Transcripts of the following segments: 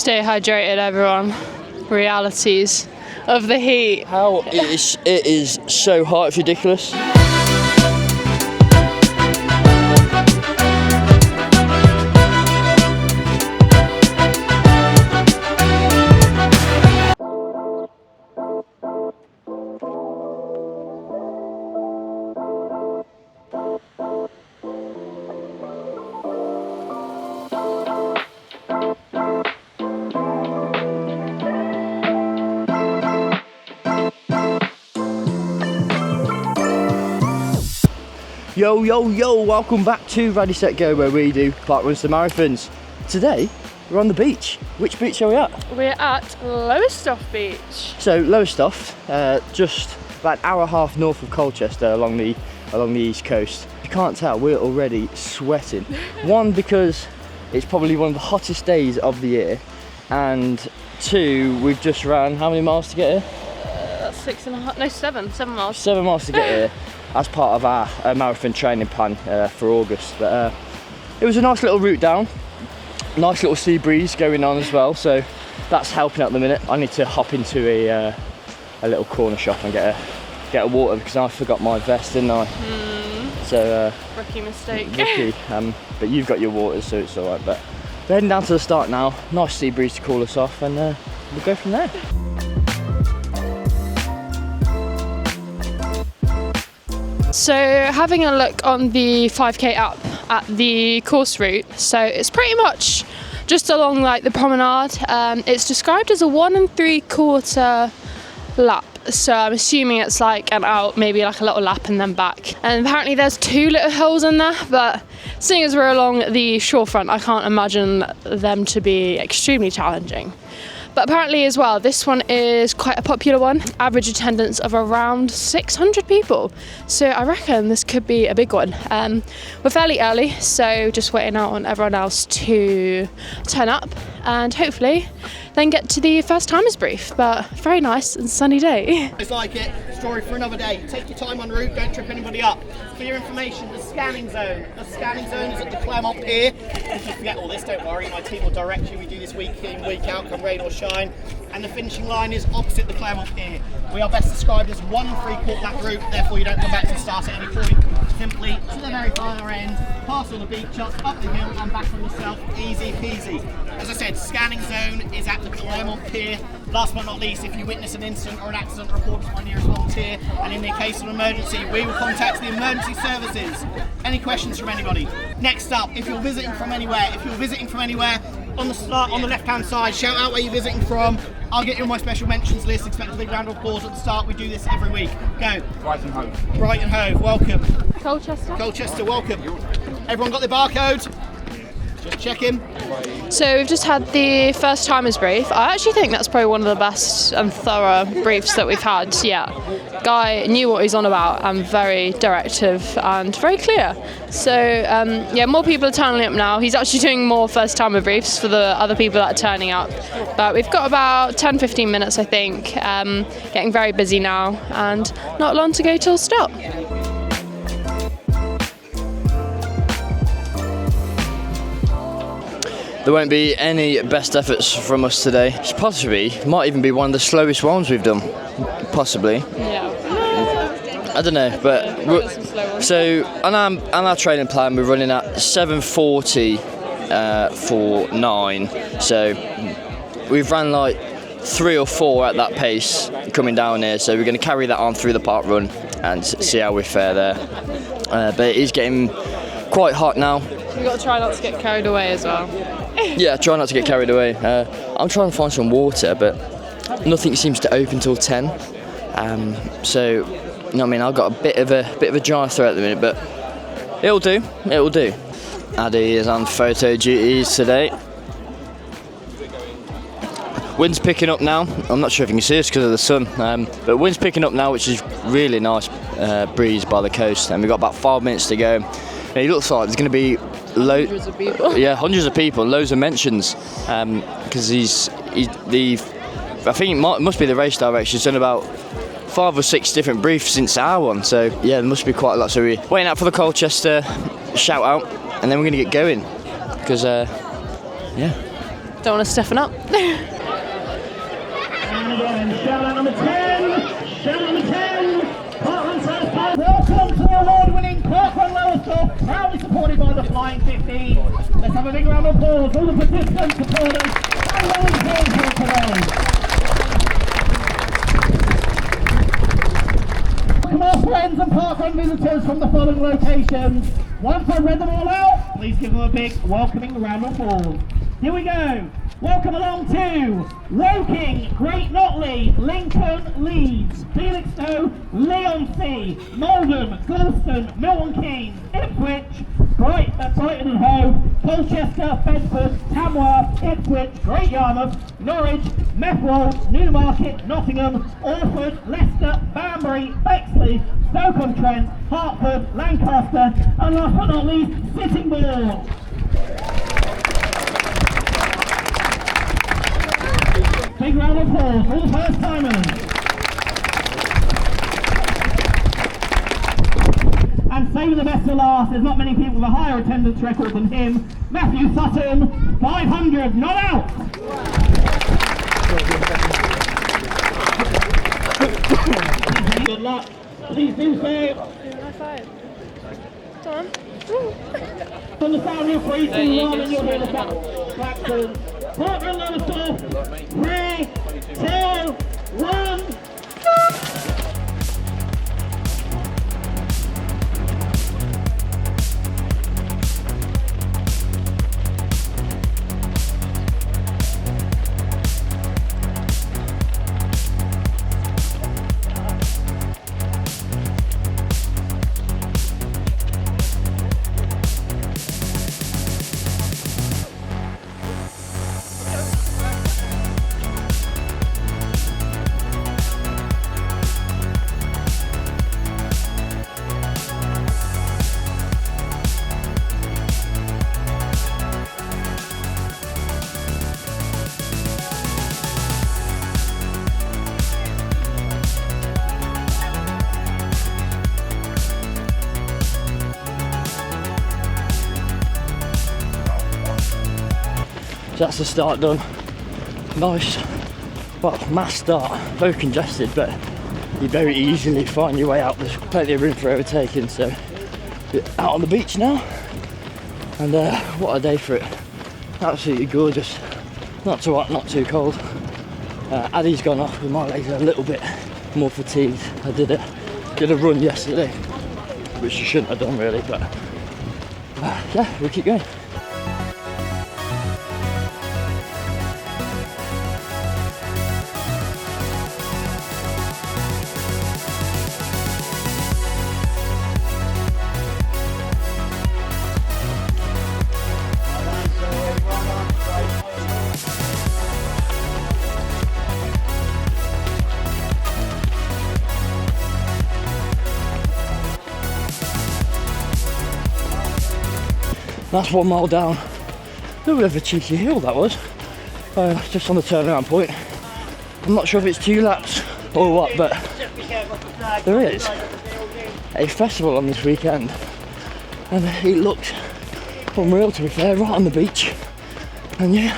Stay hydrated, everyone. Realities of the heat. It is so hot, it's ridiculous. Yo, welcome back to Raddysetgo, where we do parkruns to marathons. Today, we're on the beach. Which beach are we at? We're at Lowestoft Beach. So, Lowestoft, just about an hour and a half north of Colchester along the east coast. You can't tell, we're already sweating. One, because it's probably one of the hottest days of the year, and two, we've just ran how many miles to get here? 7 miles. 7 miles to get here. As part of our marathon training plan for August. But it was a nice little route down, nice little sea breeze going on as well, so that's helping at the minute. I need to hop into a little corner shop and get a water because I forgot my vest, didn't I? So rookie mistake. Rookie. But you've got your waters, so it's all right. But we're heading down to the start now. Nice sea breeze to cool us off, and we'll go from there. So having a look on the 5k app at the course route, so it's pretty much just along like the promenade. It's described as a 1 3/4 lap, so I'm assuming it's like an out, maybe like a little lap and then back. And apparently there's 2 little hills in there, but seeing as we're along the shorefront, I can't imagine them to be extremely challenging. But apparently as well, this one is quite a popular one. Average attendance of around 600 people. So I reckon this could be a big one. We're fairly early, so just waiting out on everyone else to turn up and hopefully then get to the first timers brief. But very nice and sunny day. It's like it, story for another day. Take your time en route, don't trip anybody up. For your information, the scanning zone. The scanning zone is at the Claremont Pier. If you forget all this, don't worry, my team will direct you. We do this week in, week out, come rain or shine. And the finishing line is opposite the Claremont Pier. We are best described as 1 3/4 lap route, therefore you don't come back to the start at any point. Simply to the very far end, pass all the beach ups, up the hill and back on yourself, easy peasy. As I said, scanning zone is at the Claremont Pier. Last but not least, if you witness an incident or an accident, report to my nearest volunteer, and in the case of an emergency, we will contact the emergency services. Any questions from anybody? Next up, if you're visiting from anywhere, on the left-hand side, shout out where you're visiting from. I'll get you on my special mentions list. Expect a big round of applause at the start. We do this every week. Go. Brighton Hove. Brighton Hove, welcome. Colchester, welcome. Everyone got their barcode? Just checking. So we've just had the first timers brief. I actually think that's probably one of the best and thorough briefs that we've had yet. Guy knew what he's on about and very directive and very clear. So yeah, more people are turning up now. He's actually doing more first timer briefs for the other people that are turning up. But we've got about 10-15 minutes, I think. Getting very busy now and not long to go till stop. There won't be any best efforts from us today. It's might even be one of the slowest ones we've done. Possibly. Yeah. I don't know, but so on our training plan, we're running at 7:40 for 9. So we've ran like 3 or 4 at that pace coming down here. So we're going to carry that on through the park run and see how we fare there. But it is getting quite hot now. We've got to try not to get carried away as well. Yeah, try not to get carried away. I'm trying to find some water, but nothing seems to open till 10. So, you know what I mean, I've got a bit of a dry throat at the minute, but it'll do. Addy is on photo duties today. Wind's picking up now. I'm not sure if you can see this because of the sun, but wind's picking up now, which is really nice breeze by the coast, and we've got about 5 minutes to go. And it looks like there's going to be hundreds of people. Yeah, hundreds of people, loads of mentions, because I think it must be the race director. He's done about 5 or 6 different briefs since our one, so yeah, there must be quite a lot. So we're waiting out for the Colchester shout out, and then we're going to get going, because yeah, don't want to stiffen up. And again, shout out number 10, shout out number 10, Parkruns first time. Welcome to the award-winning Parkrun Lowestoft, proudly supported by the Flying 15. Let's have a big round of applause, all the participants, supporters, and volunteers here today. Welcome our friends and Parkrun visitors from the following locations. Once I've read them all out, please give them a big welcoming round of applause. Here we go. Welcome along to Woking, Great Notley, Lincoln, Leeds, Felixstowe, Leigh-on-Sea, Malden, Galston, Milton Keynes, Ipswich, Brighton and Hove, Colchester, Bedford, Tamworth, Ipswich, Great Yarmouth, Norwich, Methwold, Newmarket, Nottingham, Orford, Leicester, Banbury, Bexley, Stoke-on-Trent, Hertford, Lancaster, and last but not least, Sittingbourne. Big round of applause for all the first timers. And saving the best to last, there's not many people with a higher attendance record than him. Matthew Sutton, 500, not out. Good luck. Please do so. High five. Come on. From the sound of 3, 2, 1, and you'll hear the back. Parkrun Lowestoft, 3, 2, 1. So that's the start done. Nice, well, mass start, very congested, but you very easily find your way out. There's plenty of room for overtaking, so we're out on the beach now. And what a day for it. Absolutely gorgeous. Not too hot, not too cold. Addy's gone off with my legs a little bit more fatigued. I did a run yesterday, which you shouldn't have done really, but yeah, we'll keep going. That's 1 mile down. A little bit of a cheeky hill that was. Just on the turnaround point. I'm not sure if it's 2 laps or what, but there is a festival on this weekend, and it looks unreal, to be fair, right on the beach. And yeah,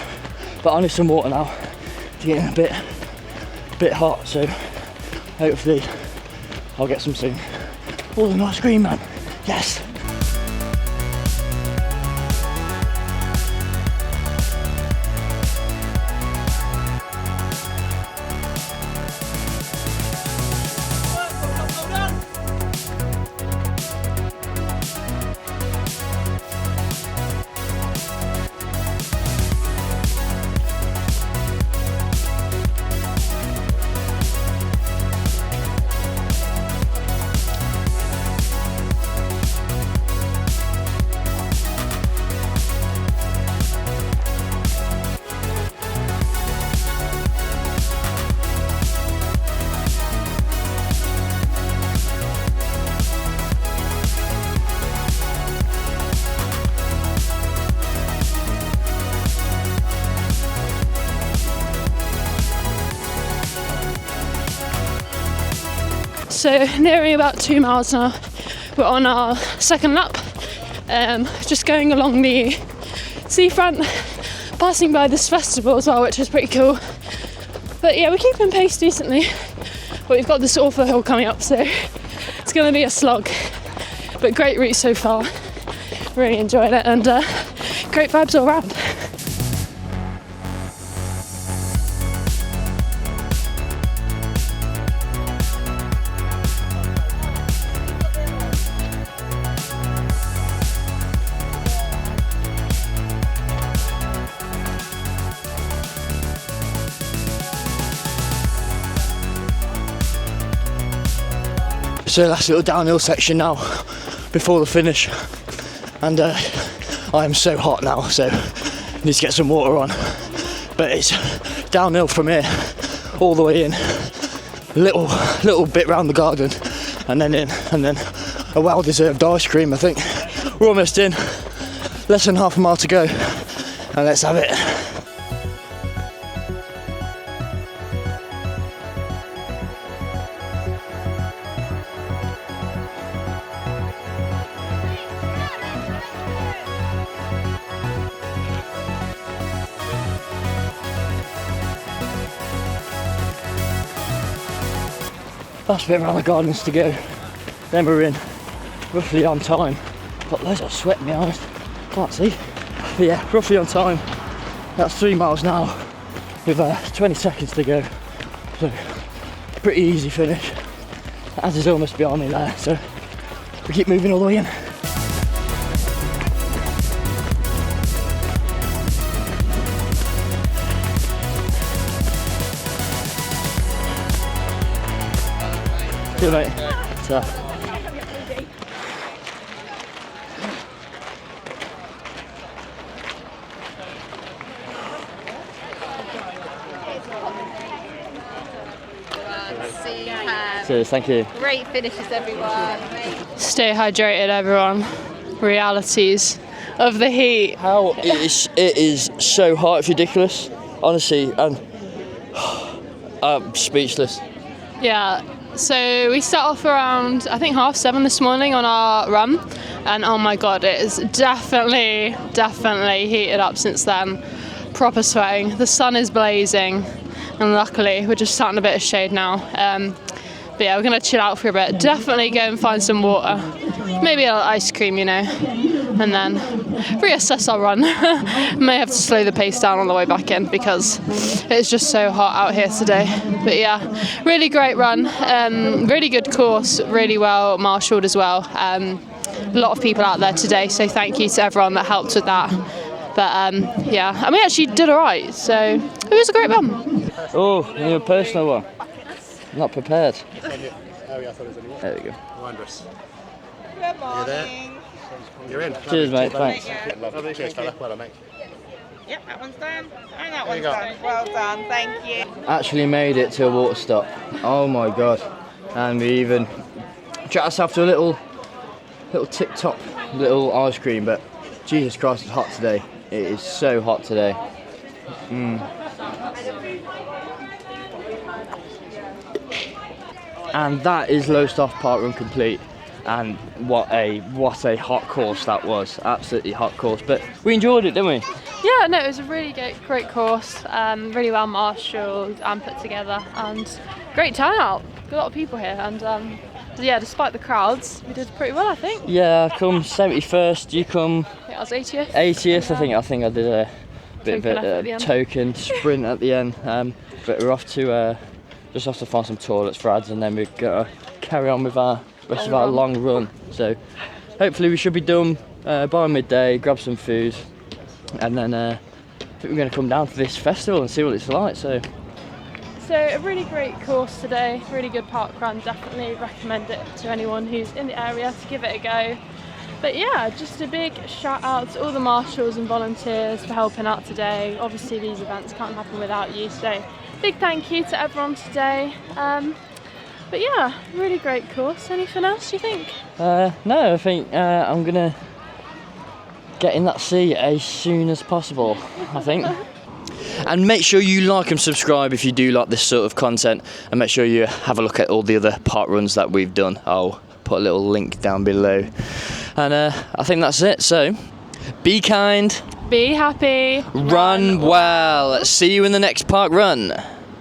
but I need some water now. It's getting a bit hot, so hopefully I'll get some soon. Oh, the nice green, man. Yes. So nearing about 2 miles now, we're on our second lap, just going along the seafront, passing by this festival as well, which is pretty cool. But yeah, we're keeping pace decently, but we've got this awful hill coming up, so it's going to be a slog. But great route so far, really enjoyed it, and great vibes all around. So last little downhill section now before the finish, and I am so hot now, so I need to get some water on. But it's downhill from here all the way in, little bit round the garden, and then in, and then a well-deserved ice cream. I think we're almost in, less than half a mile to go, and let's have it. Last bit around the gardens to go, then we're in, roughly on time. Got loads of sweat in my eyes, can't see. But yeah, roughly on time. That's 3 miles now with 20 seconds to go. So pretty easy finish. As is almost behind me there, so we keep moving all the way in. Good mate. So. Cheers, thank you. Great finishes, everyone. Stay hydrated, everyone. Realities of the heat. How it is so hot, it's ridiculous, honestly, and I'm speechless. Yeah, so we set off around, I think 7:30 this morning on our run, and oh my god, it is definitely heated up since then. Proper sweating. The sun is blazing, and luckily we're just sat in a bit of shade now. But yeah, we're gonna chill out for a bit. Definitely go and find some water, maybe a little ice cream, you know, and then reassess our run. May have to slow the pace down on the way back in because it's just so hot out here today. But yeah, really great run, really good course, really well marshalled as well. A lot of people out there today, so thank you to everyone that helped with that. But yeah, and we actually did all right, so it was a great run. Oh, you need a personal one? Not prepared. There we go. Wondrous. Good morning. You're in. Cheers, mate. Thanks. Lovely. Cheers, fella. Well done, mate. Yep, that one's done. And that one's done. Well done, thank you. Actually made it to a water stop. Oh my god. And we even treated ourselves to a little tip-top little ice cream, but Jesus Christ, it's hot today. It is so hot today. And that is Lowestoft Parkrun complete. And what a hot course that was. Absolutely hot course. But we enjoyed it, didn't we? Yeah, no, it was a really great course, really well marshalled and put together, and great turnout. A lot of people here, and yeah, despite the crowds, we did pretty well, I think. Yeah, I come 71st. You come. I think I was 80th. 80th. Yeah. I think I did a bit of a token sprint at the end. But we're off to just have to find some toilets for ads, and then we're gonna carry on with our rest of our long run. So hopefully we should be done by midday. Grab some food, and then I think we're gonna come down to this festival and see what it's like. So a really great course today, really good park run. Definitely recommend it to anyone who's in the area to give it a go. But yeah, just a big shout out to all the marshals and volunteers for helping out today. Obviously these events can't happen without you, so big thank you to everyone today. But yeah, really great course. Anything else you think? No, I think I'm gonna get in that sea as soon as possible, I think. And make sure you like and subscribe if you do like this sort of content, and make sure you have a look at all the other park runs that we've done. I'll put a little link down below. And I think that's it, so be kind. Be happy. Run well. See you in the next park run.